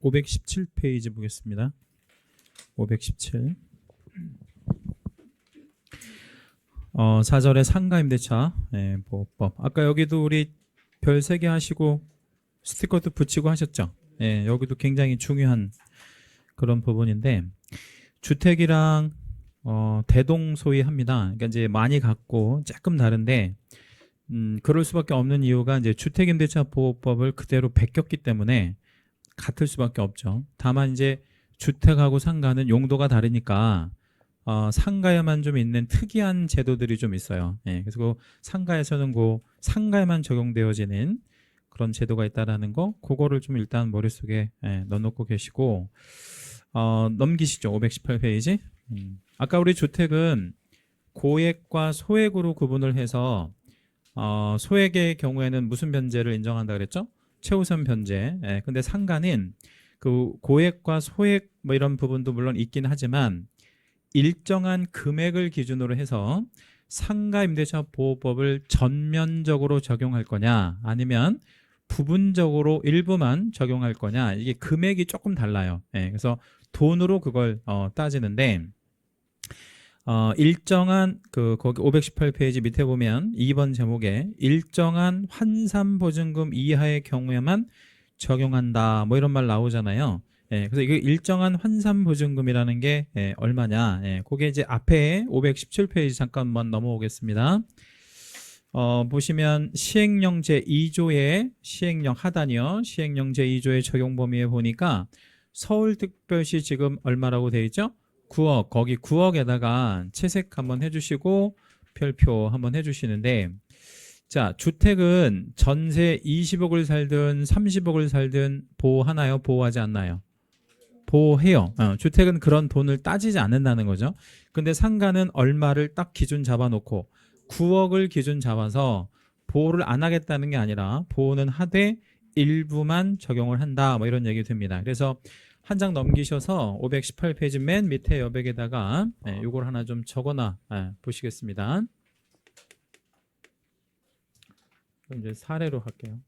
517페이지 보겠습니다. 517. 4절에 상가임대차 보호법. 아까 여기도 우리 별 3개 하시고 스티커도 붙이고 하셨죠? 여기도 굉장히 중요한 그런 부분인데, 주택이랑 대동소이합니다. 그러니까 이제 많이 갖고 조금 다른데, 그럴 수밖에 없는 이유가 이제 주택임대차 보호법을 그대로 베꼈기 때문에 같을 수밖에 없죠. 다만 이제 주택하고 상가는 용도가 다르니까 상가에만 좀 있는 특이한 제도들이 좀 있어요. 그래서 그 상가에서는 그 상가에만 적용되어지는 그런 제도가 있다라는 거, 그거를 좀 일단 머릿속에 넣어놓고 계시고, 넘기시죠. 518페이지. 아까 우리 주택은 고액과 소액으로 구분을 해서 소액의 경우에는 무슨 변제를 인정한다 그랬죠? 최우선 변제. 근데 상가는 그 고액과 소액 뭐 이런 부분도 물론 있긴 하지만 일정한 금액을 기준으로 해서 상가 임대차 보호법을 전면적으로 적용할 거냐, 아니면 부분적으로 일부만 적용할 거냐, 이게 금액이 조금 달라요. 그래서 돈으로 그걸 따지는데, 일정한 거기 518페이지 밑에 보면 2번 제목에 일정한 환산보증금 이하의 경우에만 적용한다 뭐 이런 말 나오잖아요. 그래서 이거 일정한 환산보증금이라는 게 얼마냐, 그게 이제 앞에 517페이지 잠깐만 넘어오겠습니다. 보시면 시행령 제2조의 시행령 하단이요, 시행령 제2조의 적용 범위에 보니까 서울특별시 지금 얼마라고 되어 있죠? 9억, 거기 9억에다가 채색 한번 해주시고 별표 한번 해주시는데, 자, 주택은 전세 20억을 살든 30억을 살든 보호하나요? 보호하지 않나요? 보호해요. 주택은 그런 돈을 따지지 않는다는 거죠. 근데 상가는 얼마를 딱 기준 잡아놓고 9억을 기준 잡아서 보호를 안 하겠다는 게 아니라 보호는 하되 일부만 적용을 한다 뭐 이런 얘기 됩니다. 그래서 한 장 넘기셔서 518페이지 맨 밑에 여백에다가 이걸 하나 좀 적어놔 보시겠습니다. 그럼 이제 사례로 할게요.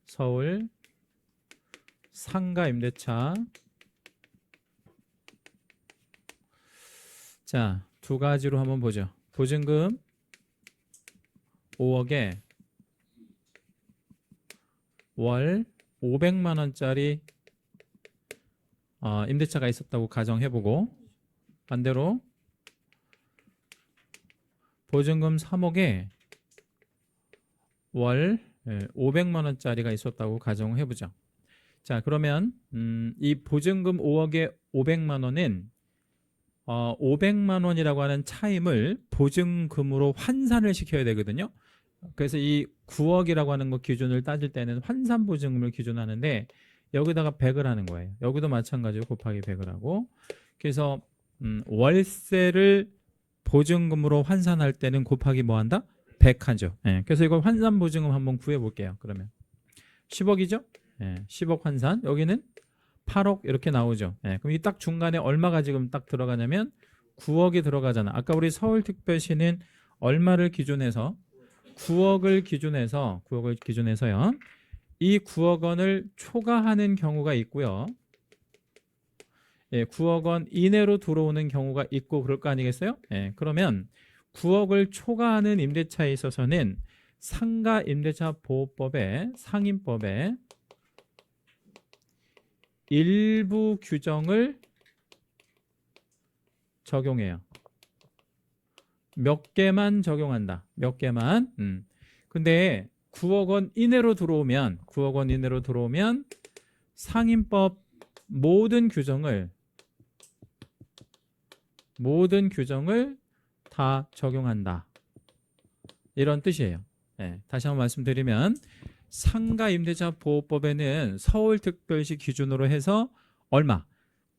서울 상가 임대차. 자, 두 가지로 한번 보죠. 보증금 5억에 월 500만 원짜리 임대차가 있었다고 가정해보고, 반대로 보증금 3억에 월 500만 원짜리가 있었다고 가정해보죠. 자, 그러면 이 보증금 5억에 500만 원은 500만 원이라고 하는 차임을 보증금으로 환산을 시켜야 되거든요. 그래서 이 9억이라고 하는 거 기준을 따질 때는 환산 보증금을 기준하는데 여기다가 100을 하는 거예요. 여기도 마찬가지로 곱하기 100을 하고, 그래서 월세를 보증금으로 환산할 때는 곱하기 뭐 한다? 100 하죠. 그래서 이걸 환산 보증금 한번 구해 볼게요. 그러면 10억이죠? 10억 환산, 여기는 8억 이렇게 나오죠. 그럼 이 딱 중간에 얼마가 지금 딱 들어가냐면 9억이 들어가잖아. 아까 우리 서울특별시는 얼마를 기준해서? 9억을 기준해서요. 이 9억 원을 초과하는 경우가 있고요. 9억 원 이내로 들어오는 경우가 있고 그럴 거 아니겠어요? 그러면 9억을 초과하는 임대차에 있어서는 상가 임대차 보호법의 상임법에 일부 규정을 적용해요. 몇 개만 적용한다. 몇 개만. 근데 9억 원 이내로 들어오면 상임법 모든 규정을 다 적용한다. 이런 뜻이에요. 다시 한번 말씀드리면 상가 임대차 보호법에는 서울특별시 기준으로 해서 얼마?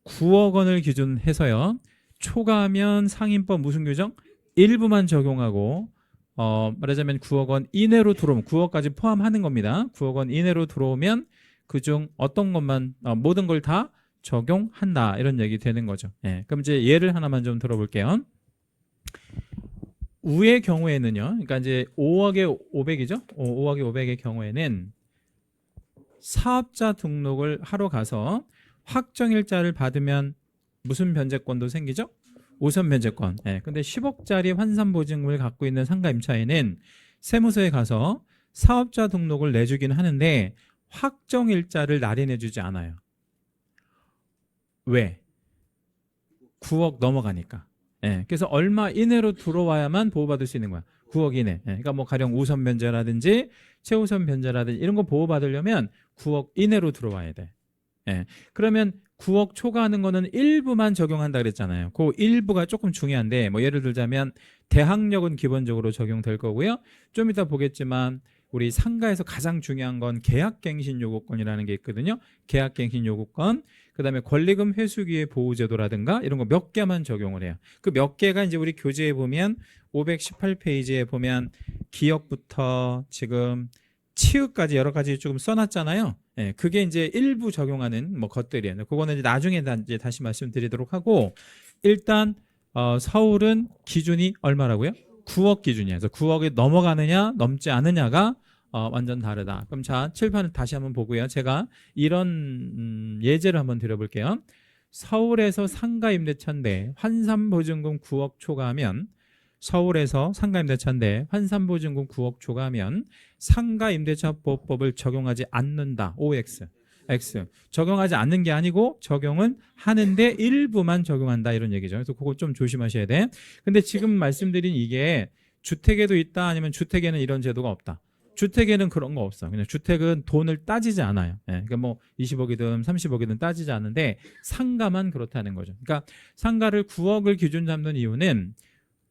9억 원을 기준해서요. 초과하면 상임법 무슨 규정? 일부만 적용하고, 말하자면 9억 원 이내로 들어오면 9억까지 포함하는 겁니다. 9억 원 이내로 들어오면 그중 어떤 것만 모든 걸 다 적용한다 이런 얘기 되는 거죠. 그럼 이제 예를 하나만 좀 들어볼게요. 우의 경우에는요, 그러니까 이제 5억에 500이죠. 5억에 500의 경우에는 사업자 등록을 하러 가서 확정일자를 받으면 무슨 변제권도 생기죠? 우선 변제권. 예, 근데 10억짜리 환산보증금을 갖고 있는 상가임차인은 세무서에 가서 사업자 등록을 내주긴 하는데 확정일자를 날인해주지 않아요. 왜? 9억 넘어가니까. 예, 그래서 얼마 이내로 들어와야만 보호받을 수 있는 거야. 9억 이내. 예, 그러니까 뭐 가령 우선 변제라든지 최우선 변제라든지 이런 거 보호받으려면 9억 이내로 들어와야 돼. 예, 그러면 9억 초과하는 거는 일부만 적용한다 그랬잖아요. 그 일부가 조금 중요한데 뭐 예를 들자면 대항력은 기본적으로 적용될 거고요. 좀 이따 보겠지만 우리 상가에서 가장 중요한 건 계약갱신 요구권이라는 게 있거든요. 계약갱신 요구권, 그다음에 권리금 회수기의 보호제도라든가 이런 거 몇 개만 적용을 해요. 그 몇 개가 이제 우리 교재에 보면 518페이지에 보면 기억부터 지금 치읓까지 여러 가지 조금 써놨잖아요. 예, 그게 이제 일부 적용하는 뭐 것들이에요. 그거는 이제 나중에 이제 다시 말씀드리도록 하고 일단 서울은 기준이 얼마라고요? 9억 기준이에요. 그래서 9억이 넘어가느냐 넘지 않느냐가 완전 다르다. 그럼 자, 칠판을 다시 한번 보고요. 제가 이런 예제를 한번 드려볼게요. 서울에서 상가임대차인데 환산보증금 9억 초과하면 서울에서 상가임대차인데 환산보증금 9억 초과하면 상가임대차보호법을 적용하지 않는다. OX. X. 적용하지 않는 게 아니고 적용은 하는데 일부만 적용한다 이런 얘기죠. 그래서 그거 좀 조심하셔야 돼. 근데 지금 말씀드린 이게 주택에도 있다 아니면 주택에는 이런 제도가 없다. 주택에는 그런 거 없어. 그냥 주택은 돈을 따지지 않아요. 예, 그러니까 뭐 20억이든 30억이든 따지지 않는데 상가만 그렇다는 거죠. 그러니까 상가를 9억을 기준 잡는 이유는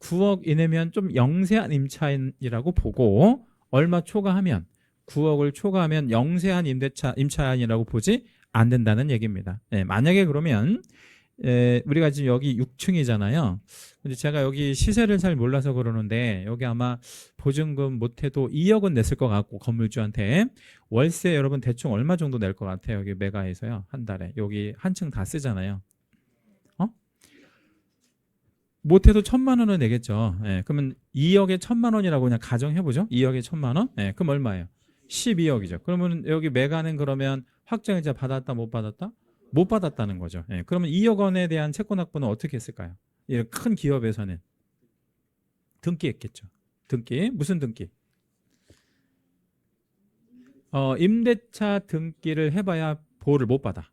9억 이내면 좀 영세한 임차인이라고 보고 얼마 초과하면 9억을 초과하면 영세한 임차인이라고 보지 않는다는 얘기입니다. 예, 만약에 그러면 우리가 지금 여기 6층이잖아요. 근데 제가 여기 시세를 잘 몰라서 그러는데 여기 아마 보증금 못해도 2억은 냈을 것 같고 건물주한테 월세 여러분 대충 얼마 정도 낼 것 같아요? 여기 메가에서요. 한 달에 여기 한 층 다 쓰잖아요. 못해도 1,000만 원은 내겠죠. 예, 그러면 2억에 1,000만 원이라고 그냥 가정해보죠. 2억에 1,000만 원? 예, 그럼 얼마예요? 12억이죠. 그러면 여기 메가는 그러면 확정일자 받았다 못 받았다? 못 받았다는 거죠. 예, 그러면 2억 원에 대한 채권 확보는 어떻게 했을까요? 이런 큰 기업에서는 등기했겠죠. 등기. 무슨 등기? 임대차 등기를 해봐야 보호를 못 받아.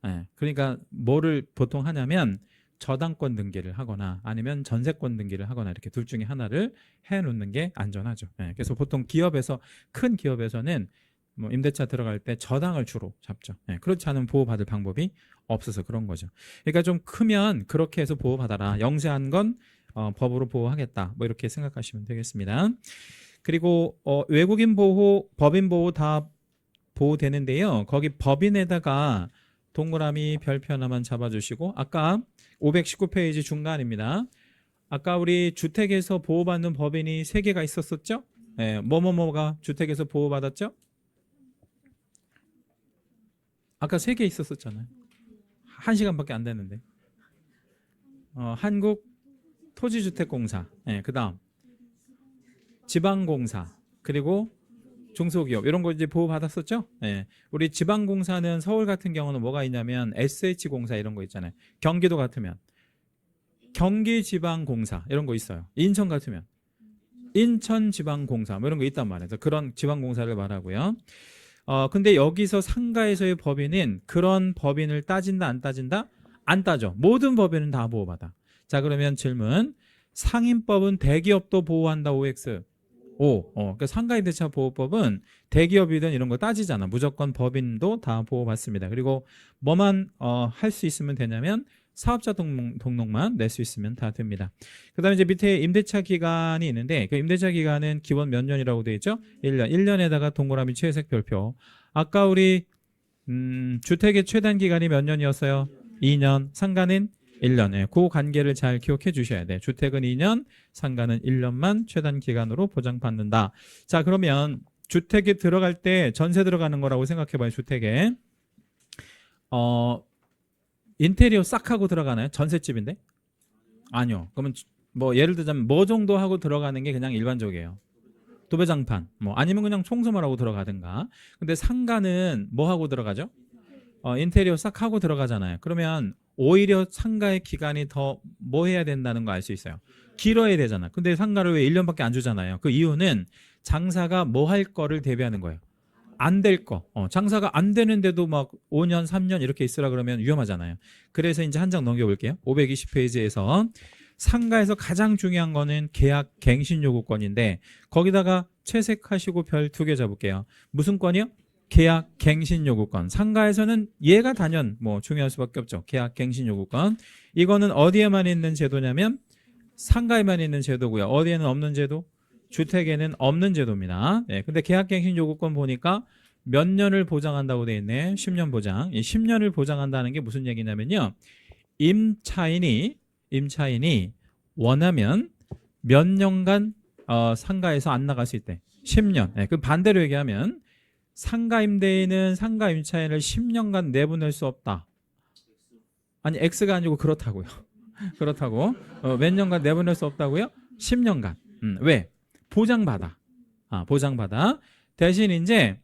예, 그러니까 뭐를 보통 하냐면 저당권 등기를 하거나 아니면 전세권 등기를 하거나 이렇게 둘 중에 하나를 해놓는 게 안전하죠. 예, 그래서 보통 기업에서 큰 기업에서는 뭐 임대차 들어갈 때 저당을 주로 잡죠. 예, 그렇지 않으면 보호받을 방법이 없어서 그런 거죠. 그러니까 좀 크면 그렇게 해서 보호받아라. 영세한 건 법으로 보호하겠다. 뭐 이렇게 생각하시면 되겠습니다. 그리고 외국인 보호, 법인 보호 다 보호되는데요. 거기 법인에다가 동그라미 별표 하나만 잡아주시고 아까 519페이지 중간입니다. 아까 우리 주택에서 보호받는 법인이 3개가 있었었죠? 네, 뭐뭐뭐가 주택에서 보호받았죠? 아까 3개 있었었잖아요. 1시간밖에 안 됐는데. 한국토지주택공사, 네, 그 다음 지방공사, 그리고 중소기업 이런 거 이제 보호받았었죠? 예. 우리 지방공사는 서울 같은 경우는 뭐가 있냐면 SH공사 이런 거 있잖아요. 경기도 같으면 경기지방공사 이런 거 있어요. 인천 같으면 인천지방공사 뭐 이런 거 있단 말이에요. 그래서 그런 지방공사를 말하고요. 근데 여기서 상가에서의 법인은 그런 법인을 따진다 안 따진다? 안 따져. 모든 법인은 다 보호받아. 자, 그러면 질문. 상인법은 대기업도 보호한다 OX. 그러니까 상가임대차 보호법은 대기업이든 이런 거 따지잖아. 무조건 법인도 다 보호받습니다. 그리고 뭐만 할 수 있으면 되냐면 사업자 등록만 낼 수 있으면 다 됩니다. 그 다음에 이제 밑에 임대차 기간이 있는데 그 임대차 기간은 기본 몇 년이라고 되어 있죠? 1년. 1년에다가 동그라미 채색 별표. 아까 우리 주택의 최단 기간이 몇 년이었어요? 2년. 상가는 1년에 그 관계를 잘 기억해 주셔야 돼. 주택은 2년, 상가는 1년만 최단 기간으로 보장받는다. 자, 그러면 주택에 들어갈 때 전세 들어가는 거라고 생각해 봐요. 주택에 인테리어 싹 하고 들어가나요? 전셋집인데? 아니요. 그러면 뭐 예를 들자면 뭐 정도 하고 들어가는 게 그냥 일반적이에요. 도배장판 뭐 아니면 그냥 청소만 하고 들어가든가. 근데 상가는 뭐 하고 들어가죠? 인테리어 싹 하고 들어가잖아요. 그러면 오히려 상가의 기간이 더 뭐 해야 된다는 거 알 수 있어요. 길어야 되잖아. 근데 상가를 왜 1년밖에 안 주잖아요. 그 이유는 장사가 뭐 할 거를 대비하는 거예요. 안 될 거. 장사가 안 되는데도 막 5년, 3년 이렇게 있으라 그러면 위험하잖아요. 그래서 이제 한 장 넘겨볼게요. 520페이지에서 상가에서 가장 중요한 거는 계약 갱신 요구권인데 거기다가 채색하시고 별 2개 잡을게요. 무슨 건이요? 계약 갱신 요구권. 상가에서는 얘가 단연 뭐 중요할 수밖에 없죠. 계약 갱신 요구권. 이거는 어디에만 있는 제도냐면 상가에만 있는 제도고요. 어디에는 없는 제도? 주택에는 없는 제도입니다. 네, 근데 계약갱신 요구권 보니까 몇 년을 보장한다고 돼 있네. 10년 보장. 이 10년을 보장한다는 게 무슨 얘기냐면요. 임차인이 원하면 몇 년간 상가에서 안 나갈 수 있대. 10년. 네, 그 반대로 얘기하면 상가 임대인은 상가 임차인을 10년간 내보낼 수 없다. 아니 X가 아니고 그렇다고요. 그렇다고 몇 년간 내보낼 수 없다고요? 10년간. 왜? 보장받아. 보장받아. 대신 이제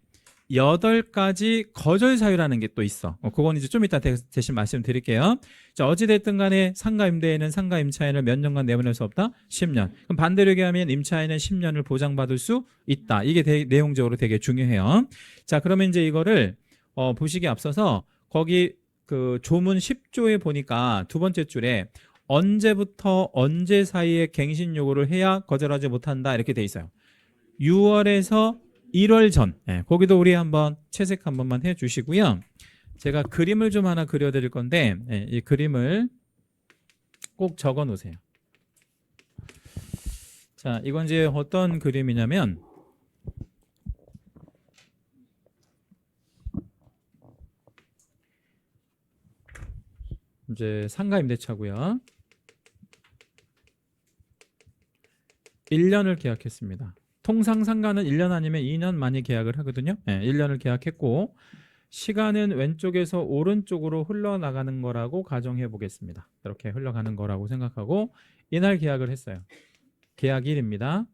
8가지 거절 사유라는 게 또 있어. 그건 이제 좀 이따 대신 말씀드릴게요. 자, 어찌됐든 간에 상가 임대인은 상가 임차인을 몇 년간 내보낼 수 없다? 10년. 그럼 반대로 얘기하면 임차인은 10년을 보장받을 수 있다. 이게 내용적으로 되게 중요해요. 자, 그러면 이제 이거를 보시기에 앞서서 거기 그 조문 10조에 보니까 두 번째 줄에 언제부터 언제 사이에 갱신 요구를 해야 거절하지 못한다 이렇게 돼 있어요. 6월에서 1월 전. 거기도 우리 한번 채색 한 번만 해 주시고요. 제가 그림을 좀 하나 그려 드릴 건데 이 그림을 꼭 적어 놓으세요. 자, 이건 이제 어떤 그림이냐면 이제 상가 임대차고요. 1년을 계약했습니다. 통상 상가는 1년 아니면 2년 많이 계약을 하거든요. 1년을 계약했고 시간은 왼쪽에서 오른쪽으로 흘러나가는 거라고 가정해 보겠습니다. 이렇게 흘러가는 거라고 생각하고 이날 계약을 했어요. 계약일입니다.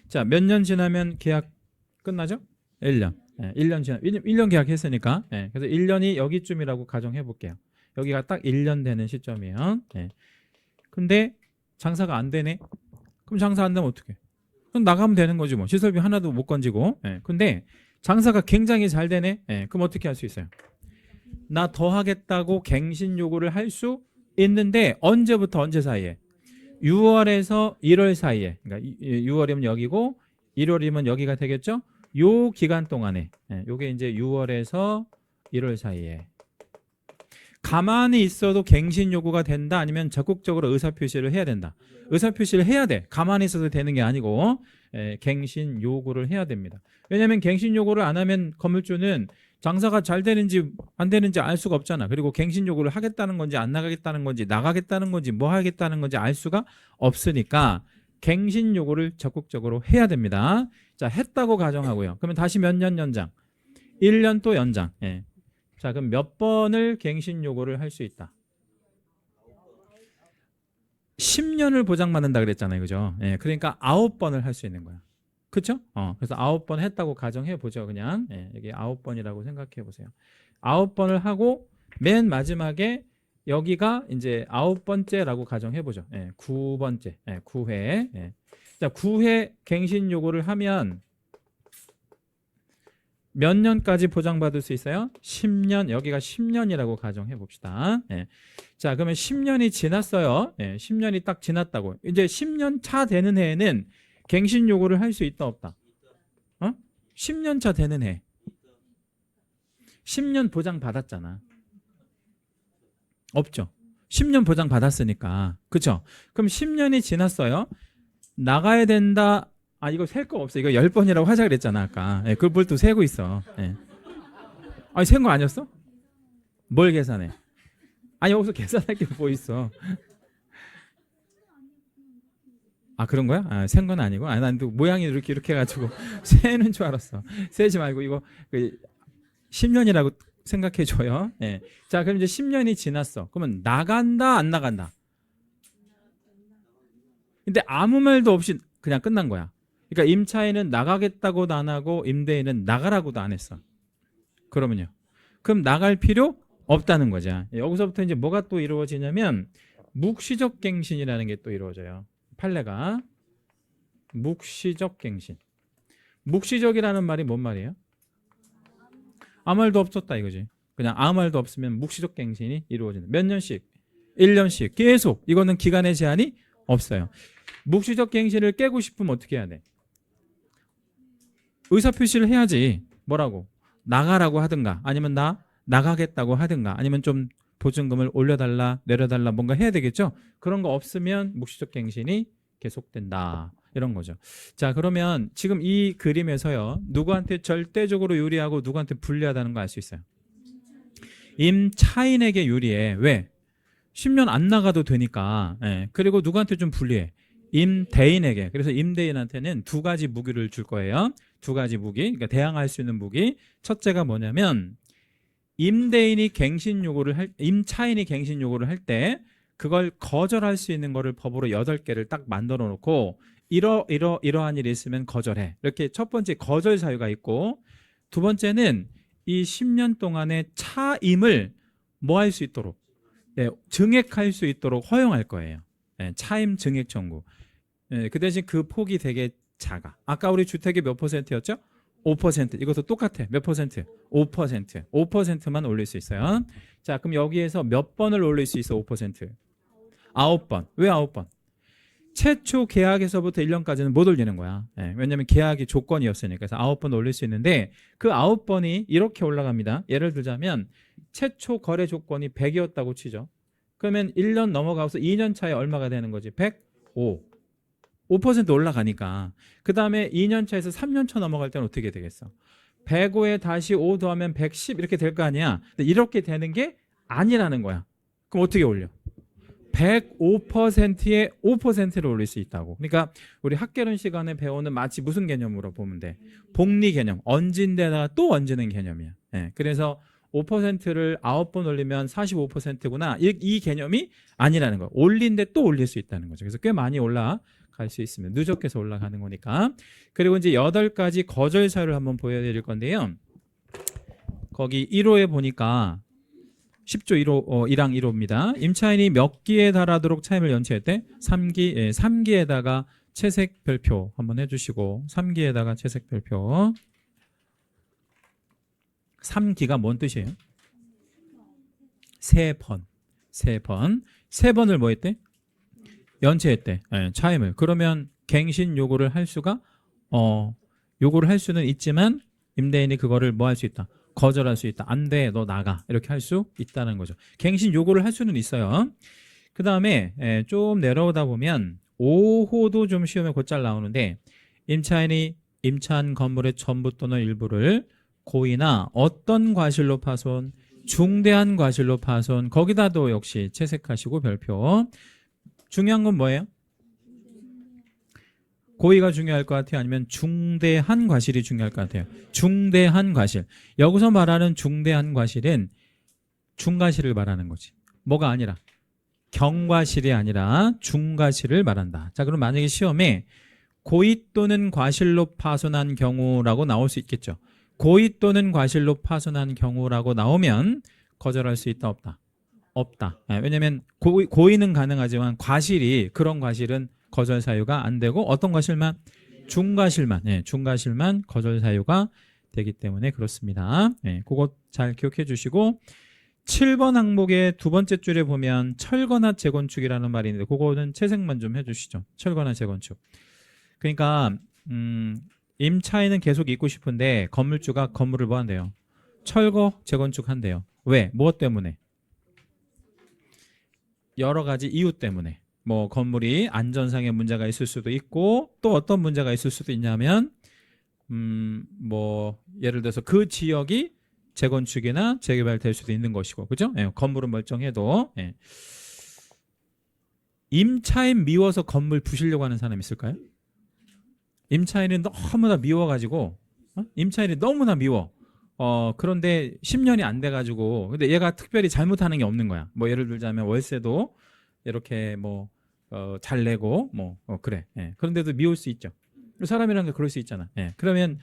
자, 몇 년 지나면 계약 끝나죠? 1년. 1년 계약했으니까. 그래서 1년이 여기쯤이라고 가정해 볼게요. 여기가 딱 1년 되는 시점이에요. 근데 장사가 안 되네. 그럼 장사 안 되면 어떡해? 그럼 나가면 되는 거지 뭐. 시설비 하나도 못 건지고. 근데 장사가 굉장히 잘 되네. 그럼 어떻게 할 수 있어요? 나 더 하겠다고 갱신 요구를 할 수 있는데 언제부터 언제 사이에? 6월에서 1월 사이에. 그러니까 6월이면 여기고 1월이면 여기가 되겠죠? 요 기간 동안에. 요게 이제 6월에서 1월 사이에. 가만히 있어도 갱신 요구가 된다 아니면 적극적으로 의사표시를 해야 된다. 의사표시를 해야 돼. 가만히 있어도 되는 게 아니고 갱신 요구를 해야 됩니다. 왜냐하면 갱신 요구를 안 하면 건물주는 장사가 잘 되는지 안 되는지 알 수가 없잖아. 그리고 갱신 요구를 하겠다는 건지 안 나가겠다는 건지 나가겠다는 건지 뭐 하겠다는 건지 알 수가 없으니까 갱신 요구를 적극적으로 해야 됩니다. 자, 했다고 가정하고요. 그러면 다시 몇 년 연장? 1년 또 연장. 자, 그럼 몇 번을 갱신 요구를 할 수 있다? 10년을 보장받는다 그랬잖아요. 그죠? 그러니까 9번을 할 수 있는 거야. 그렇죠? 그래서 9번 했다고 가정해 보죠. 그냥 여기 9번이라고 생각해 보세요. 9번을 하고 맨 마지막에 여기가 이제 9번째라고 가정해 보죠. 9번째. 9회. 자, 9회 갱신 요구를 하면 몇 년까지 보장받을 수 있어요? 10년. 여기가 10년이라고 가정해 봅시다. 자, 그러면 10년이 지났어요. 10년이 딱 지났다고. 이제 10년 차 되는 해에는 갱신 요구를 할 수 있다 없다? 10년 차 되는 해. 10년 보장 받았잖아. 없죠. 10년 보장 받았으니까. 그렇죠? 그럼 10년이 지났어요. 나가야 된다. 이거 셀 거 없어. 이거 10번이라고 하자 그랬잖아 아까. 그걸 또 세고 있어. 아니 센 거 아니었어? 뭘 계산해? 아니 여기서 계산할 게 뭐 있어? 그런 거야? 센 건 아니고. 난 또 모양이 이렇게 해가지고 세는 줄 알았어. 세지 말고 이거 10년이라고 생각해 줘요. 자, 그럼 이제 10년이 지났어. 그러면 나간다 안 나간다? 근데 아무 말도 없이 그냥 끝난 거야. 그러니까 임차인은 나가겠다고도 안 하고 임대인은 나가라고도 안 했어. 그러면요. 그럼 나갈 필요 없다는 거죠. 여기서부터 이제 뭐가 또 이루어지냐면 묵시적 갱신이라는 게 또 이루어져요. 판례가 묵시적 갱신. 묵시적이라는 말이 뭔 말이에요? 아무 말도 없었다 이거지. 그냥 아무 말도 없으면 묵시적 갱신이 이루어진다. 몇 년씩? 1년씩 계속. 이거는 기간의 제한이 없어요. 묵시적 갱신을 깨고 싶으면 어떻게 해야 돼? 의사표시를 해야지. 뭐라고? 나가라고 하든가 아니면 나가겠다고 하든가 아니면 좀 보증금을 올려달라 내려달라 뭔가 해야 되겠죠. 그런 거 없으면 묵시적 갱신이 계속된다 이런 거죠. 자, 그러면 지금 이 그림에서요 누구한테 절대적으로 유리하고 누구한테 불리하다는 거 알 수 있어요. 임차인에게 유리해. 왜? 10년 안 나가도 되니까. 예. 그리고 누구한테 좀 불리해? 임대인에게. 그래서 임대인한테는 두 가지 무기를 줄 거예요. 두 가지 무기. 그러니까 대항할 수 있는 무기. 첫째가 뭐냐면 임차인이 갱신 요구를 할 때 그걸 거절할 수 있는 거를 법으로 8개를 딱 만들어 놓고 이러한 일이 있으면 거절해. 이렇게 첫 번째 거절 사유가 있고 두 번째는 이 10년 동안의 차임을 뭐 할 수 있도록 증액할 수 있도록 허용할 거예요. 차임 증액 청구. 그 대신 그 폭이 되게 작아. 아까 우리 주택이 몇 %였죠? 5%. 이것도 똑같아. 몇 퍼센트? 5%. 5%만 올릴 수 있어요. 자, 그럼 여기에서 몇 번을 올릴 수 있어? 5%. 9번. 왜 9번? 최초 계약에서부터 1년까지는 못 올리는 거야. 왜냐하면 계약이 조건이었으니까. 그래서 9번 올릴 수 있는데 그 9번이 이렇게 올라갑니다. 예를 들자면 최초 거래 조건이 100이었다고 치죠. 그러면 1년 넘어가서 2년 차에 얼마가 되는 거지? 105. 5% 올라가니까. 그 다음에 2년 차에서 3년 차 넘어갈 때는 어떻게 되겠어? 105에 다시 5 더하면 110 이렇게 될 거 아니야. 근데 이렇게 되는 게 아니라는 거야. 그럼 어떻게 올려? 105%에 5%를 올릴 수 있다고. 그러니까 우리 학개론 시간에 배우는 마치 무슨 개념으로 보면 돼? 복리 개념. 얹은 데다가 또 얹는 개념이야. 그래서 5%를 9번 올리면 45%구나. 이 개념이 아니라는 거야. 올린 데 또 올릴 수 있다는 거죠. 그래서 꽤 많이 올라갈 수 있습니다. 누적해서 올라가는 거니까. 그리고 이제 8가지 거절 사유를 한번 보여드릴 건데요. 거기 1호에 보니까 10조 1호, 1항 1호입니다. 임차인이 몇 기에 달하도록 차임을 연체했대? 3기, 3기에다가 채색 별표 한번 해주시고 3기에다가 채색 별표. 3기가 뭔 뜻이에요? 3번. 3번을 뭐 했대? 연체했대. 차임을. 그러면 갱신 요구를 할 수가 요구를 할 수는 있지만 임대인이 그거를 뭐 할 수 있다? 거절할 수 있다. 안 돼, 너 나가. 이렇게 할 수 있다는 거죠. 갱신 요구를 할 수는 있어요. 그 다음에 좀 내려오다 보면 5호도 좀 시험에 곧잘 나오는데 임차인이 임차한 건물의 전부 또는 일부를 고의나 어떤 과실로 파손, 중대한 과실로 파손, 거기다도 역시 채색하시고 별표. 중요한 건 뭐예요? 고의가 중요할 것 같아요? 아니면 중대한 과실이 중요할 것 같아요? 중대한 과실. 여기서 말하는 중대한 과실은 중과실을 말하는 거지. 뭐가 아니라 경과실이 아니라 중과실을 말한다. 자, 그럼 만약에 시험에 고의 또는 과실로 파손한 경우라고 나올 수 있겠죠. 고의 또는 과실로 파손한 경우라고 나오면 거절할 수 있다 없다? 없다. 왜냐하면 고의는 가능하지만 그런 과실은 거절 사유가 안 되고 어떤 과실만? 중과실만 거절 사유가 되기 때문에 그렇습니다. 그거 잘 기억해 주시고 7번 항목의 두 번째 줄에 보면 철거나 재건축이라는 말이 있는데 그거는 채색만 좀 해주시죠. 철거나 재건축. 그러니까 임차인은 계속 있고 싶은데 건물주가 건물을 뭐 한대요? 철거, 재건축한대요. 왜? 무엇 때문에? 여러 가지 이유 때문에. 뭐 건물이 안전상의 문제가 있을 수도 있고 또 어떤 문제가 있을 수도 있냐면 뭐 예를 들어서 그 지역이 재건축이나 재개발될 수도 있는 것이고, 그죠? 건물은 멀쩡해도 임차인 미워서 건물 부시려고 하는 사람 있을까요? 임차인이 너무나 미워가지고 임차인이 너무나 미워. 그런데 10년이 안 돼가지고 근데 얘가 특별히 잘못하는 게 없는 거야. 뭐 예를 들자면 월세도 이렇게 뭐 잘 내고 뭐 그래. 그런데도 미울 수 있죠. 사람이라는 게 그럴 수 있잖아. 예. 그러면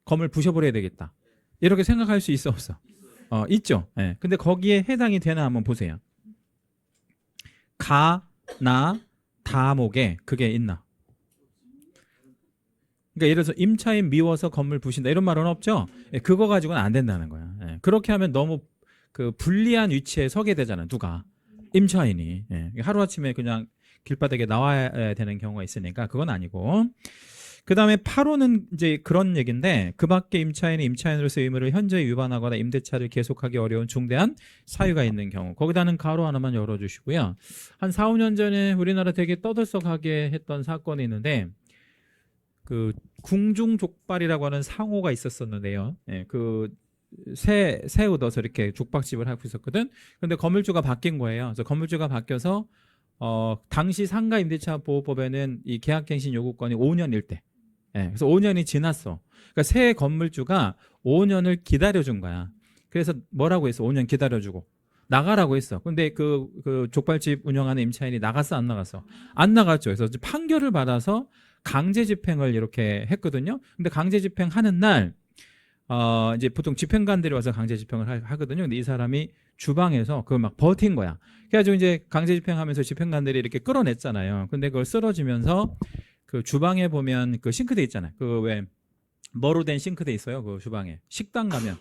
건물 부셔버려야 되겠다. 이렇게 생각할 수 있어 없어? 있죠. 예. 근데 거기에 해당이 되나 한번 보세요. 가, 나, 다목에 그게 있나? 그러니까 예를 들어서 임차인 미워서 건물 부신다 이런 말은 없죠. 예, 그거 가지고는 안 된다는 거야. 예. 그렇게 하면 너무 그 불리한 위치에 서게 되잖아. 누가? 임차인이. 예. 하루아침에 그냥 길바닥에 나와야 되는 경우가 있으니까 그건 아니고. 그 다음에 8호는 이제 그런 얘기인데 그 밖에 임차인이 임차인으로서의 의무를 현저히 위반하거나 임대차를 계속하기 어려운 중대한 사유가 있는 경우 거기다는 가로 하나만 열어주시고요. 한 4, 5년 전에 우리나라 되게 떠들썩하게 했던 사건이 있는데 그 궁중족발이라고 하는 상호가 있었었는데요. 예, 새 얻어서 이렇게 족박집을 하고 있었거든. 근데 건물주가 바뀐 거예요. 그래서 건물주가 바뀌어서 당시 상가 임대차 보호법에는 이 계약갱신 요구권이 5년일 때. 예, 그래서 5년이 지났어. 그러니까 새 건물주가 5년을 기다려준 거야. 그래서 뭐라고 했어? 5년 기다려주고 나가라고 했어. 근데 그 족발집 운영하는 임차인이 나갔어, 안 나갔어? 안 나갔죠. 그래서 판결을 받아서 강제 집행을 이렇게 했거든요. 근데 강제 집행하는 날 이제 보통 집행관들이 와서 강제 집행을 하거든요. 근데 이 사람이 주방에서 그걸 막 버틴 거야. 그래가지고 이제 강제 집행하면서 집행관들이 이렇게 끌어냈잖아요. 근데 그걸 쓰러지면서 그 주방에 보면 그 싱크대 있잖아요. 그 왜 뭐로 된 싱크대 있어요. 그 주방에 식당 가면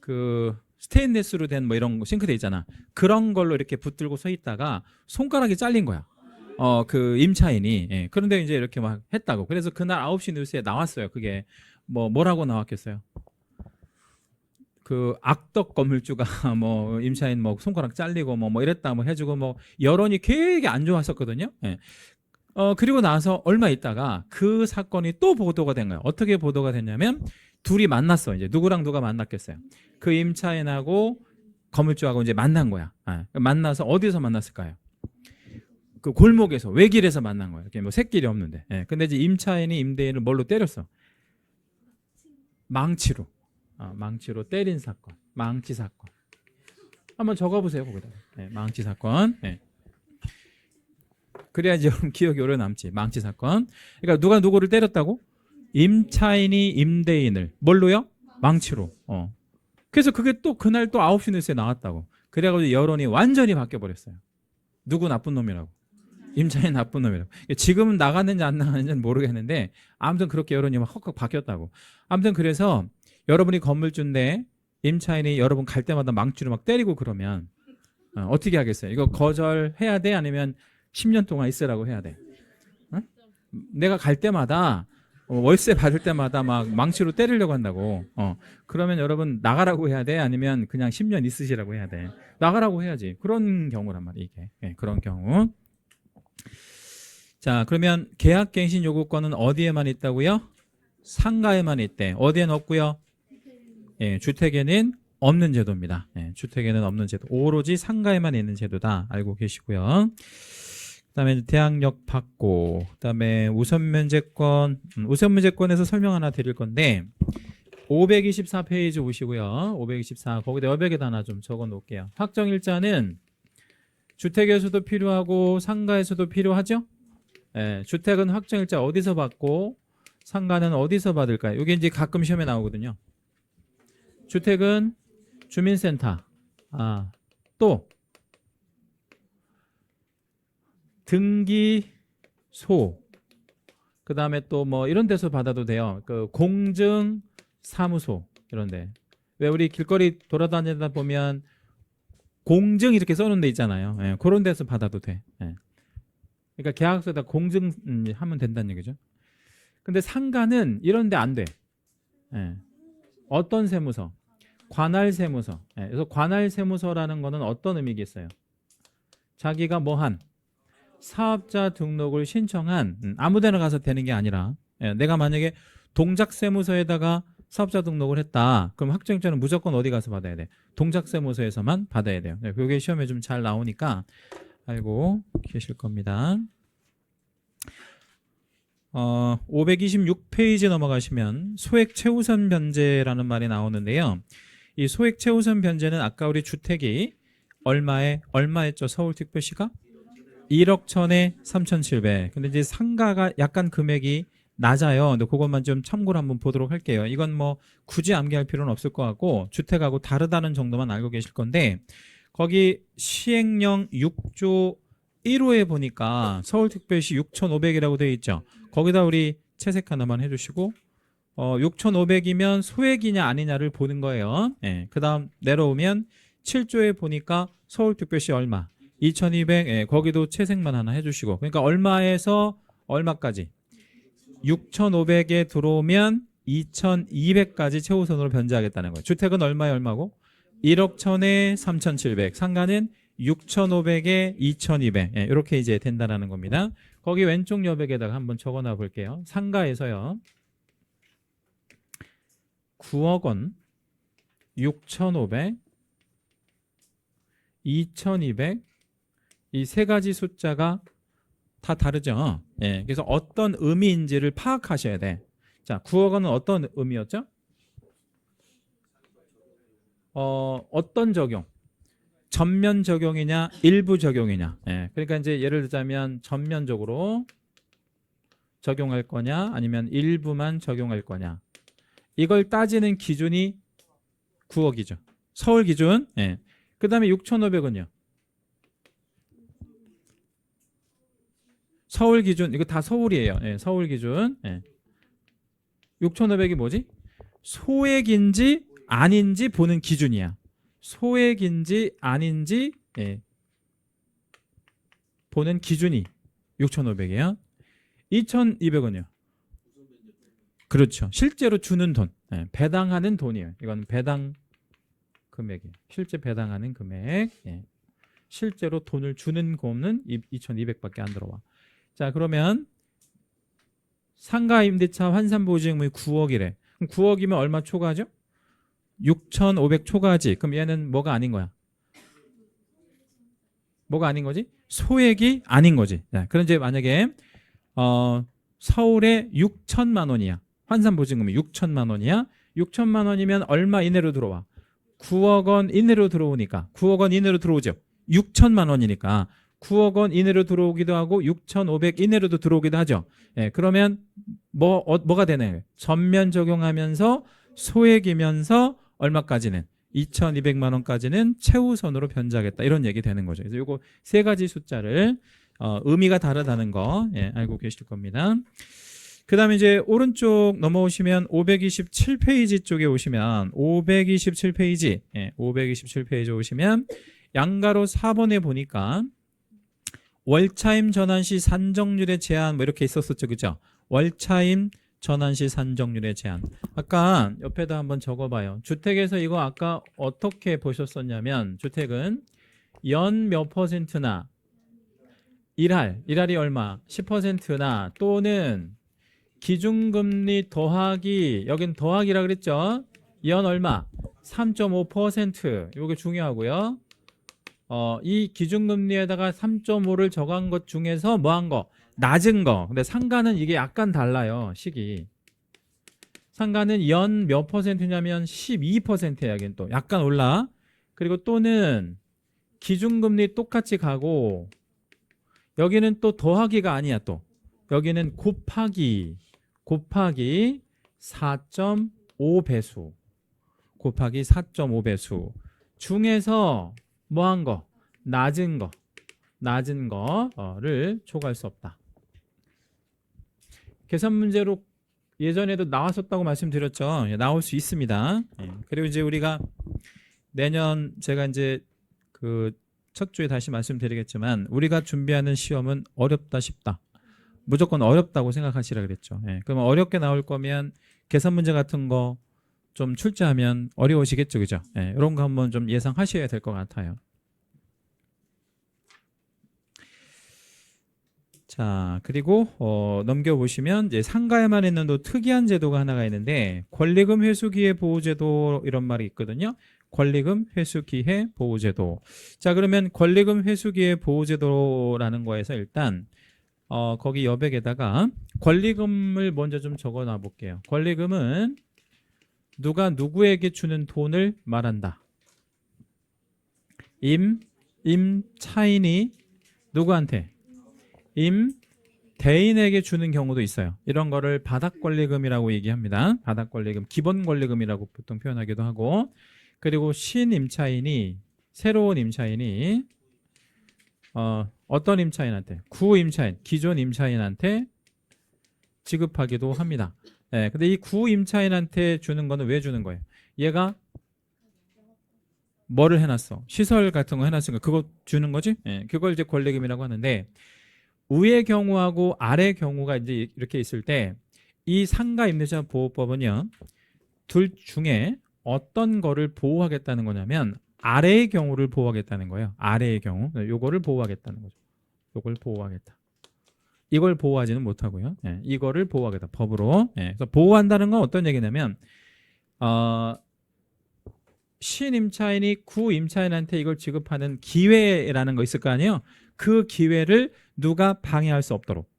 그 스테인리스로 된 뭐 이런 싱크대 있잖아. 그런 걸로 이렇게 붙들고 서 있다가 손가락이 잘린 거야. 그 임차인이. 예. 그런데 이제 이렇게 막 했다고. 그래서 그날 9시 뉴스에 나왔어요. 그게 뭐라고 나왔겠어요? 그 악덕 건물주가 뭐 임차인 뭐 손가락 잘리고 뭐 이랬다 뭐 해주고 뭐 여론이 되게 안 좋았었거든요. 예. 그리고 나서 얼마 있다가 그 사건이 또 보도가 된 거예요. 어떻게 보도가 됐냐면 둘이 만났어. 이제 누구랑 누가 만났겠어요? 그 임차인하고 건물주하고 이제 만난 거야. 만나서 어디서 만났을까요? 그 골목에서 외길에서 만난 거예요. 이렇게 뭐 새길이 없는데. 예. 근데 이제 임차인이 임대인을 뭘로 때렸어? 망치로. 망치로 때린 사건. 망치 사건. 한번 적어보세요. 거기다. 예, 망치 사건. 예. 그래야지 여러분 기억이 오래 남지. 망치 사건. 그러니까 누가 누구를 때렸다고? 임차인이 임대인을 뭘로요? 망치로. 그래서 그게 또 그날 또 9시 뉴스에 나왔다고. 그래가지고 여론이 완전히 바뀌어버렸어요. 누구 나쁜 놈이라고. 임차인 나쁜 놈이라고. 지금은 나갔는지 안 나갔는지는 모르겠는데 아무튼 그렇게 여론이 막 헉헉 바뀌었다고. 아무튼 그래서 여러분이 건물주인데 임차인이 여러분 갈 때마다 망치로 막 때리고 그러면 어떻게 하겠어요? 이거 거절해야 돼? 아니면 10년 동안 있으라고 해야 돼? 내가 갈 때마다 월세 받을 때마다 막 망치로 때리려고 한다고. 그러면 여러분 나가라고 해야 돼? 아니면 그냥 10년 있으시라고 해야 돼? 나가라고 해야지. 그런 경우란 말이에요. 이게. 네, 그런 경우. 자, 그러면 계약갱신 요구권은 어디에만 있다고요? 상가에만 있대. 어디에는 없고요? 예, 주택에는 없는 제도입니다. 예, 주택에는 없는 제도. 오로지 상가에만 있는 제도다. 알고 계시고요. 그다음에 대항력 받고, 그다음에 우선면제권. 우선면제권에서 설명 하나 드릴 건데 524페이지 보시고요. 524 거기다 여백에다 하나 좀 적어 놓을게요. 확정일자는 주택에서도 필요하고 상가에서도 필요하죠? 예, 주택은 확정일자 어디서 받고 상가는 어디서 받을까요? 이게 이제 가끔 시험에 나오거든요. 주택은 주민센터, 또 등기소, 그 다음에 또 뭐 이런 데서 받아도 돼요. 그 공증사무소 이런데. 왜 우리 길거리 돌아다니다 보면 공증 이렇게 써놓은 데 있잖아요. 예, 그런 데서 받아도 돼. 예. 그러니까 계약서에다 공증하면 된다는 얘기죠. 근데 상가는 이런 데 안 돼. 예. 어떤 세무서? 관할세무서. 예. 그래서 관할세무서라는 거는 어떤 의미겠어요? 자기가 뭐한 사업자 등록을 신청한 아무데나 가서 되는 게 아니라 내가 만약에 동작세무서에다가 사업자 등록을 했다. 그럼 확정일자는 무조건 어디 가서 받아야 돼? 동작세무서에서만 받아야 돼요. 그게 시험에 좀 잘 나오니까 알고 계실 겁니다. 526페이지 넘어가시면 소액 최우선 변제라는 말이 나오는데요. 이 소액 최우선 변제는 아까 우리 주택이 얼마였죠? 서울특별시가? 1억 1,000에 3,700. 근데 이제 상가가 약간 금액이 낮아요. 근데 그것만 좀 참고로 한번 보도록 할게요. 이건 뭐 굳이 암기할 필요는 없을 것 같고 주택하고 다르다는 정도만 알고 계실 건데 거기 시행령 6조 1호에 보니까 서울특별시 6,500이라고 되어 있죠. 거기다 우리 채색 하나만 해주시고 6,500이면 소액이냐 아니냐를 보는 거예요. 예, 그 다음 내려오면 7조에 보니까 서울특별시 얼마 2,200 예, 거기도 채색만 하나 해주시고 그러니까 얼마에서 얼마까지 6,500에 들어오면 2,200까지 최우선으로 변제하겠다는 거예요. 주택은 얼마에 얼마고 1억 1,000에 3,700 상가는 6,500에 2,200 예, 이렇게 이제 된다는 겁니다. 거기 왼쪽 여백에다가 한번 적어놔 볼게요. 상가에서요 9억 원 6,500 2,200 이 세 가지 숫자가 다 다르죠. 예, 그래서 어떤 의미인지를 파악하셔야 돼. 자, 9억 원은 어떤 의미였죠? 어떤 적용? 전면 적용이냐, 일부 적용이냐. 예, 그러니까 이제 예를 들자면 전면적으로 적용할 거냐, 아니면 일부만 적용할 거냐. 이걸 따지는 기준이 9억이죠. 서울 기준. 예. 그 다음에 6,500원이요. 서울 기준. 이거 다 서울이에요. 예, 서울 기준. 예. 6,500이 뭐지? 소액인지 아닌지 보는 기준이야. 소액인지 아닌지 예. 보는 기준이 6,500이에요. 2,200원이요. 그렇죠. 실제로 주는 돈. 예. 배당하는 돈이에요. 이건 배당 금액이에요. 실제 배당하는 금액. 예. 실제로 돈을 주는 곰은 2,200밖에 안 들어와. 자, 그러면 상가 임대차 환산 보증금이 9억이래. 그럼 9억이면 얼마 초과하죠? 6,500 초과하지. 그럼 얘는 뭐가 아닌 거야? 뭐가 아닌 거지? 소액이 아닌 거지. 자, 그럼 이제 만약에 서울에 6천만 원이야. 환산 보증금이 6천만 원이야. 6천만 원이면 얼마 이내로 들어와? 9억 원 이내로 들어오니까 9억 원 이내로 들어오죠. 6천만 원이니까 9억 원 이내로 들어오기도 하고 6,500 이내로도 들어오기도 하죠. 예, 그러면 뭐가 되나요? 전면 적용하면서 소액이면서 얼마까지는 2,200만 원까지는 최우선으로 변제하겠다 이런 얘기 되는 거죠. 그래서 이거 세 가지 숫자를 의미가 다르다는 거 예, 알고 계실 겁니다. 그 다음에 이제 오른쪽 넘어오시면 527페이지 쪽에 오시면 527페이지 예, 527페이지 오시면 양가로 4번에 보니까 월차임 전환시 산정률의 제한 뭐 이렇게 있었었죠. 그죠? 월차임 전환시 산정률의 제한. 아까 옆에다 한번 적어봐요. 주택에서 이거 아까 어떻게 보셨었냐면 주택은 연 몇 퍼센트나 일할이 얼마 10%나 또는 기준금리 더하기 여긴 더하기라 그랬죠. 연 얼마 3.5% 이게 중요하고요. 이 기준금리에다가 3.5를 적은 것 중에서 뭐 한 거? 낮은 거. 근데 상가는 이게 약간 달라요. 식이. 상가는 연 몇 퍼센트냐면 12%야. 여긴 또 약간 올라. 그리고 또는 기준금리 똑같이 가고 여기는 또 더하기가 아니야 또. 여기는 곱하기 4.5배수. 곱하기 4.5배수. 중에서 뭐 한 거? 낮은 거를 초과할 수 없다. 계산 문제로 예전에도 나왔었다고 말씀드렸죠. 예, 나올 수 있습니다. 예, 그리고 이제 우리가 내년 제가 이제 그 첫 주에 다시 말씀드리겠지만 우리가 준비하는 시험은 어렵다 쉽다. 무조건 어렵다고 생각하시라 그랬죠. 예, 그러면 어렵게 나올 거면 계산 문제 같은 거 좀 출제하면 어려우시겠죠. 그죠? 예, 이런 거 한번 좀 예상하셔야 될 것 같아요. 자, 그리고 넘겨보시면 이제 상가에만 있는 또 특이한 제도가 하나가 있는데 권리금 회수기회 보호제도 이런 말이 있거든요. 권리금 회수기회 보호제도. 자, 그러면 권리금 회수기회 보호제도라는 거에서 일단 거기 여백에다가 권리금을 먼저 좀 적어놔 볼게요. 권리금은 누가 누구에게 주는 돈을 말한다. 임차인이 누구한테? 대인에게 주는 경우도 있어요. 이런 거를 바닥권리금이라고 얘기합니다. 바닥권리금, 기본권리금이라고 보통 표현하기도 하고, 그리고 신임차인이, 새로운 임차인이 어떤 임차인한테, 구임차인, 기존 임차인한테 지급하기도 합니다. 네, 근데 이 구임차인한테 주는 거는 왜 주는 거예요? 얘가 뭐를 해놨어? 시설 같은 거 해놨으니까 그거 주는 거지? 네, 그걸 이제 권리금이라고 하는데, 위의 경우하고 아래 경우가 이제 이렇게 있을 때 이 상가 임대차 보호법은요, 둘 중에 어떤 거를 보호하겠다는 거냐면 아래의 경우를 보호하겠다는 거예요. 아래의 경우, 요거를 보호하겠다는 거죠. 요걸 보호하겠다. 이걸 보호하지는 못하고요. 예, 이거를 보호하겠다. 법으로. 예, 그래서 보호한다는 건 어떤 얘기냐면 신임차인이 구임차인한테 이걸 지급하는 기회라는 거 있을 거 아니에요. 그 기회를 누가 방해할 수 없도록,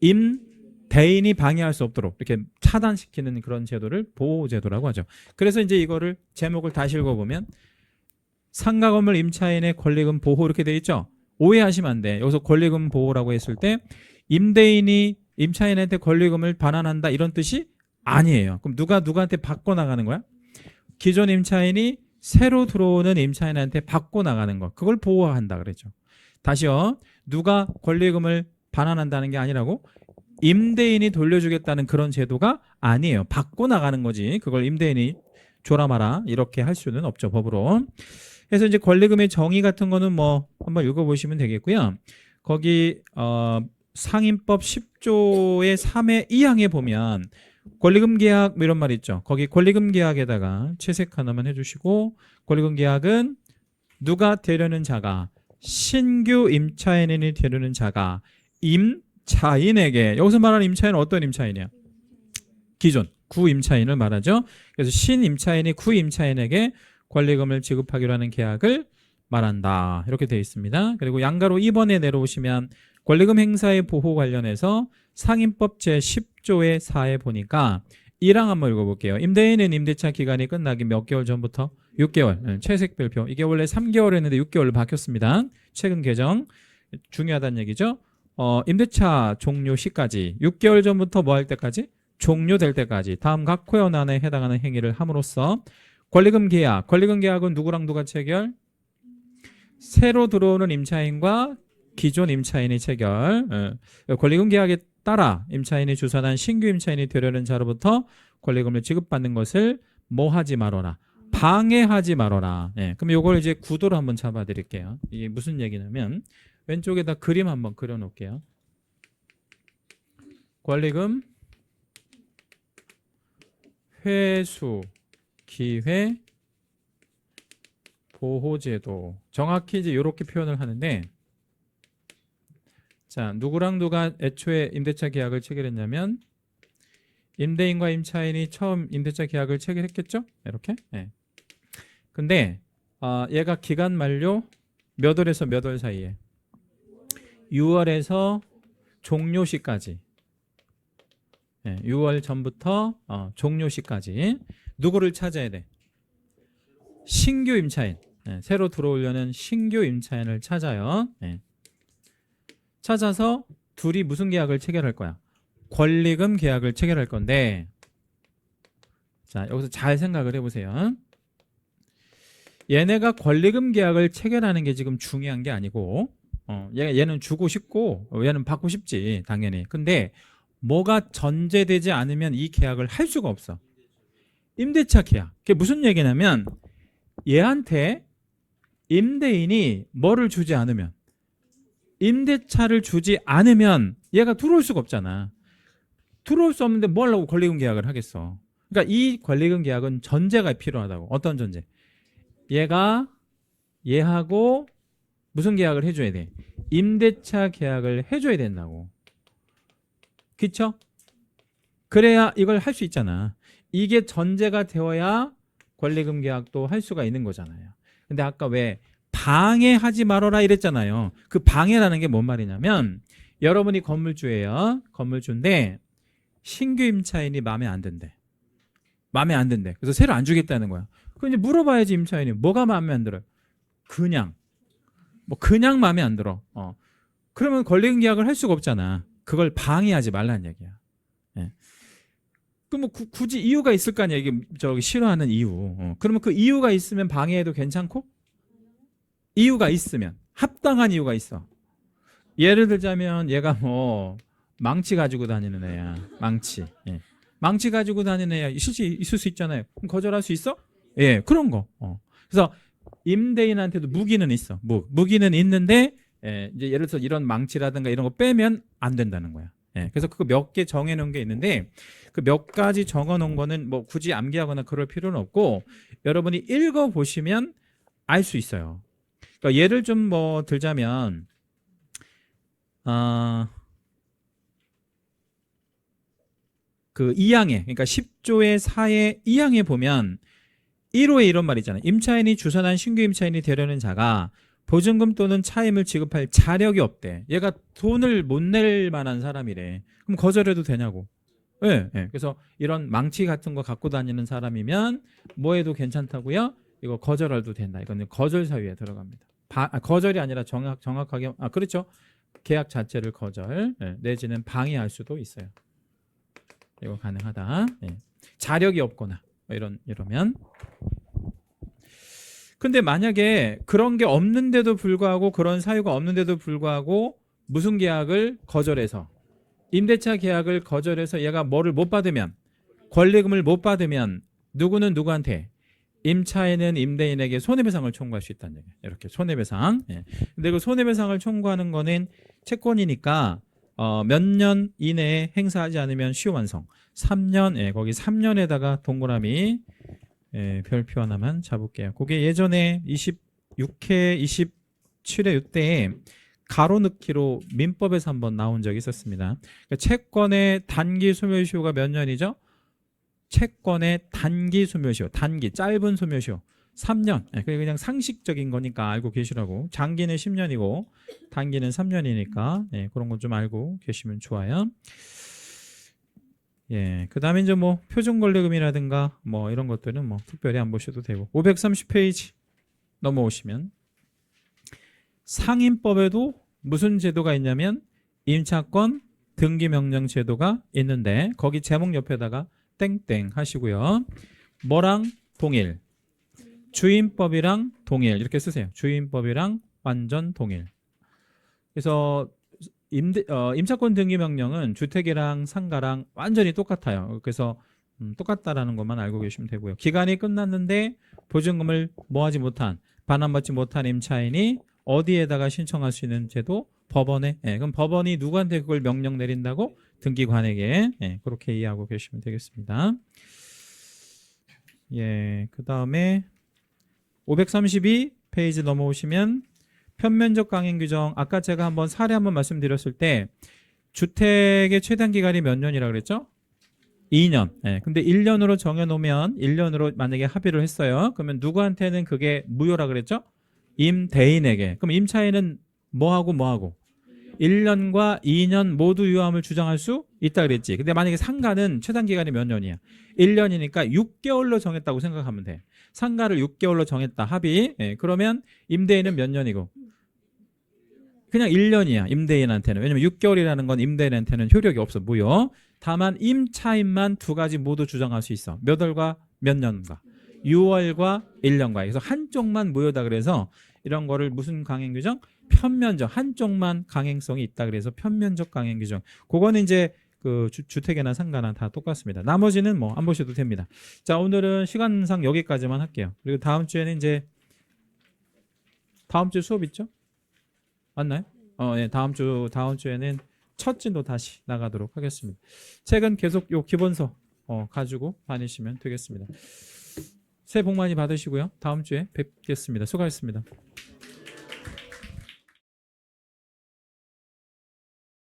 임대인이 방해할 수 없도록 이렇게 차단시키는 그런 제도를 보호제도라고 하죠. 그래서 이제 이거를 제목을 다시 읽어보면 상가 건물 임차인의 권리금 보호 이렇게 돼 있죠. 오해하시면 안 돼. 여기서 권리금 보호라고 했을 때 임대인이 임차인한테 권리금을 반환한다 이런 뜻이 아니에요. 그럼 누가 누구한테 받고 나가는 거야? 기존 임차인이 새로 들어오는 임차인한테 받고 나가는 거, 그걸 보호한다 그랬죠. 다시요, 누가 권리금을 반환한다는 게 아니라고 임대인이 돌려주겠다는 그런 제도가 아니에요. 받고 나가는 거지. 그걸 임대인이 줘라 마라 이렇게 할 수는 없죠, 법으로. 그래서 이제 권리금의 정의 같은 거는 뭐 한번 읽어보시면 되겠고요. 거기 상임법 10조의 3의 2항에 보면 권리금 계약 뭐 이런 말 있죠. 거기 권리금 계약에다가 채색 하나만 해주시고, 권리금 계약은 누가 되려는 자가, 신규 임차인이 되려는 자가 임차인에게, 여기서 말하는 임차인은 어떤 임차인이야? 기존 구임차인을 말하죠. 그래서 신임차인이 구임차인에게 권리금을 지급하기로 하는 계약을 말한다. 이렇게 되어 있습니다. 그리고 양가로 2번에 내려오시면 권리금 행사의 보호 관련해서 상임법 제10조의 4에 보니까 1항 한번 읽어볼게요. 임대인은 임대차 기간이 끝나기 몇 개월 전부터? 6개월. 채색별표. 이게 원래 3개월이었는데 6개월로 바뀌었습니다. 최근 개정. 중요하다는 얘기죠. 임대차 종료 시까지 6개월 전부터 뭐 할 때까지? 종료될 때까지 다음 각 코연안에 해당하는 행위를 함으로써 권리금 계약. 권리금 계약은 누구랑 누가 체결? 새로 들어오는 임차인과 기존 임차인이 체결. 권리금 계약에 따라 임차인이 주선한 신규 임차인이 되려는 자로부터 권리금을 지급받는 것을 뭐 하지 말아라. 방해하지 말아라. 예, 그럼 이걸 이제 구도로 한번 잡아 드릴게요. 이게 무슨 얘기냐면 왼쪽에다 그림 한번 그려 놓을게요. 권리금 회수 기회 보호제도. 정확히 이제 이렇게 표현을 하는데, 자, 누구랑 누가 애초에 임대차 계약을 체결했냐면 임대인과 임차인이 처음 임대차 계약을 체결했겠죠? 이렇게. 네. 근데 얘가 기간 만료 몇 월에서 몇 월 사이에? 6월에서 종료 시까지. 네, 6월 전부터 종료 시까지 누구를 찾아야 돼? 신규 임차인. 네, 새로 들어오려는 신규 임차인을 찾아요. 네. 찾아서 둘이 무슨 계약을 체결할 거야? 권리금 계약을 체결할 건데, 자, 여기서 잘 생각을 해보세요. 얘네가 권리금 계약을 체결하는 게 지금 중요한 게 아니고, 얘는 주고 싶고 얘는 받고 싶지 당연히. 근데 뭐가 전제되지 않으면 이 계약을 할 수가 없어. 임대차 계약. 그게 무슨 얘기냐면 얘한테 임대인이 뭐를 주지 않으면, 임대차를 주지 않으면 얘가 들어올 수가 없잖아. 들어올 수 없는데 뭐 하려고 권리금 계약을 하겠어. 그러니까 이 권리금 계약은 전제가 필요하다고. 어떤 전제? 얘하고 무슨 계약을 해줘야 돼? 임대차 계약을 해줘야 된다고. 그쵸? 그래야 이걸 할 수 있잖아. 이게 전제가 되어야 권리금 계약도 할 수가 있는 거잖아요. 근데 아까 왜 방해하지 말아라 이랬잖아요. 그 방해라는 게 뭔 말이냐면, 여러분이 건물주예요. 건물주인데 신규 임차인이 마음에 안 든대. 마음에 안 든대. 그래서 새로 안 주겠다는 거야. 그럼 이제 물어봐야지, 임차인이 뭐가 마음에 안 들어요? 그냥 마음에 안 들어. 그러면 권리금 계약을 할 수가 없잖아. 그걸 방해하지 말라는 얘기야. 예. 그럼 뭐 굳이 이유가 있을 거 아니야. 이게 저기 싫어하는 이유. 그러면 그 이유가 있으면 방해해도 괜찮고, 이유가 있으면 합당한 이유가 있어. 예를 들자면 얘가 뭐 망치 가지고 다니는 애야. 망치. 예. 망치 가지고 다니는 애야. 있을 수 있잖아요. 그럼 거절할 수 있어? 예, 그런 거. 그래서 임대인한테도 무기는 있어. 무기는 있는데, 예, 이제 예를 들어서 이런 망치라든가 이런 거 빼면 안 된다는 거야. 예, 그래서 그거 몇 개 정해놓은 게 있는데 그 몇 가지 적어놓은 거는 뭐 굳이 암기하거나 그럴 필요는 없고 여러분이 읽어보시면 알 수 있어요. 그러니까 예를 좀 뭐 들자면 그 2항에 그러니까 10조의 4의 2항에 보면 1호에 이런 말 있잖아요. 임차인이 주선한 신규 임차인이 되려는 자가 보증금 또는 차임을 지급할 자력이 없대. 얘가 돈을 못 낼 만한 사람이래. 그럼 거절해도 되냐고. 예, 예. 그래서 이런 망치 같은 거 갖고 다니는 사람이면 뭐 해도 괜찮다고요? 이거 거절해도 된다. 이거는 거절 사유에 들어갑니다. 거절이 아니라 정확하게 그렇죠. 계약 자체를 거절, 예, 내지는 방해할 수도 있어요. 이거 가능하다. 예. 자력이 없거나 이러면. 근데 만약에 그런 게 없는데도 불구하고 그런 사유가 없는데도 불구하고 무슨 계약을 거절해서 임대차 계약을 거절해서 얘가 뭐를 못 받으면 권리금을 못 받으면 누구는 누구한테 임차인은 임대인에게 손해배상을 청구할 수 있다는 얘기예요. 이렇게 손해배상. 예. 근데 그 손해배상을 청구하는 거는 채권이니까 몇 년 이내에 행사하지 않으면 시효완성. 3년. 예, 거기 3년에다가 동그라미 예, 별표 하나만 잡을게요. 그게 예전에 26회, 27회 이때 가로넣기로 민법에서 한번 나온 적이 있었습니다. 그러니까 채권의 단기 소멸시효가 몇 년이죠? 채권의 단기 소멸시효, 단기 짧은 소멸시효 3년. 예, 그냥 상식적인 거니까 알고 계시라고. 장기는 10년이고 단기는 3년이니까 예, 그런 건 좀 알고 계시면 좋아요. 예, 그 다음에 이제 뭐 표준권리금이라든가 뭐 이런 것들은 뭐 특별히 안 보셔도 되고 530페이지 넘어오시면 상임법에도 무슨 제도가 있냐면 임차권 등기명령 제도가 있는데 거기 제목 옆에다가 땡땡 하시고요. 뭐랑 동일? 주임법이랑 동일 이렇게 쓰세요. 주임법이랑 완전 동일. 그래서 임차권 등기 명령은 주택이랑 상가랑 완전히 똑같아요. 그래서 똑같다라는 것만 알고 계시면 되고요. 기간이 끝났는데 보증금을 뭐하지 못한 반환받지 못한 임차인이 어디에다가 신청할 수 있는 제도? 법원에. 예, 그럼 법원이 누구한테 그걸 명령 내린다고? 등기관에게. 예, 그렇게 이해하고 계시면 되겠습니다. 예, 그 다음에 532페이지 넘어오시면 편면적 강행 규정. 아까 제가 한번 사례 한번 말씀드렸을 때 주택의 최단 기간이 몇 년이라 그랬죠? 2년. 예, 근데 1년으로 정해놓으면 1년으로 만약에 합의를 했어요. 그러면 누구한테는 그게 무효라 그랬죠? 임대인에게. 그럼 임차인은 뭐하고 1년과 2년 모두 유효함을 주장할 수 있다 그랬지. 근데 만약에 상가는 최단 기간이 몇 년이야? 1년이니까 6개월로 정했다고 생각하면 돼. 상가를 6개월로 정했다. 합의. 예, 그러면 임대인은 몇 년이고? 그냥 1년이야. 임대인한테는. 왜냐면 6개월이라는 건 임대인한테는 효력이 없어. 무효. 다만 임차인만 두 가지 모두 주장할 수 있어. 몇 월과 몇 년과? 6월과 1년과. 그래서 한쪽만 무효다 그래서 이런 거를 무슨 강행 규정? 편면적. 한쪽만 강행성이 있다 그래서 편면적 강행 규정. 그거는 이제 그 주택이나 상가나 다 똑같습니다. 나머지는 뭐 안 보셔도 됩니다. 자, 오늘은 시간상 여기까지만 할게요. 그리고 다음 주에는 이제 다음 주 수업 있죠? 맞나요? 예, 다음 주에는 첫 진도 다시 나가도록 하겠습니다. 책은 계속 요 기본서 가지고 다니시면 되겠습니다. 새해 복 많이 받으시고요. 다음 주에 뵙겠습니다. 수고하셨습니다.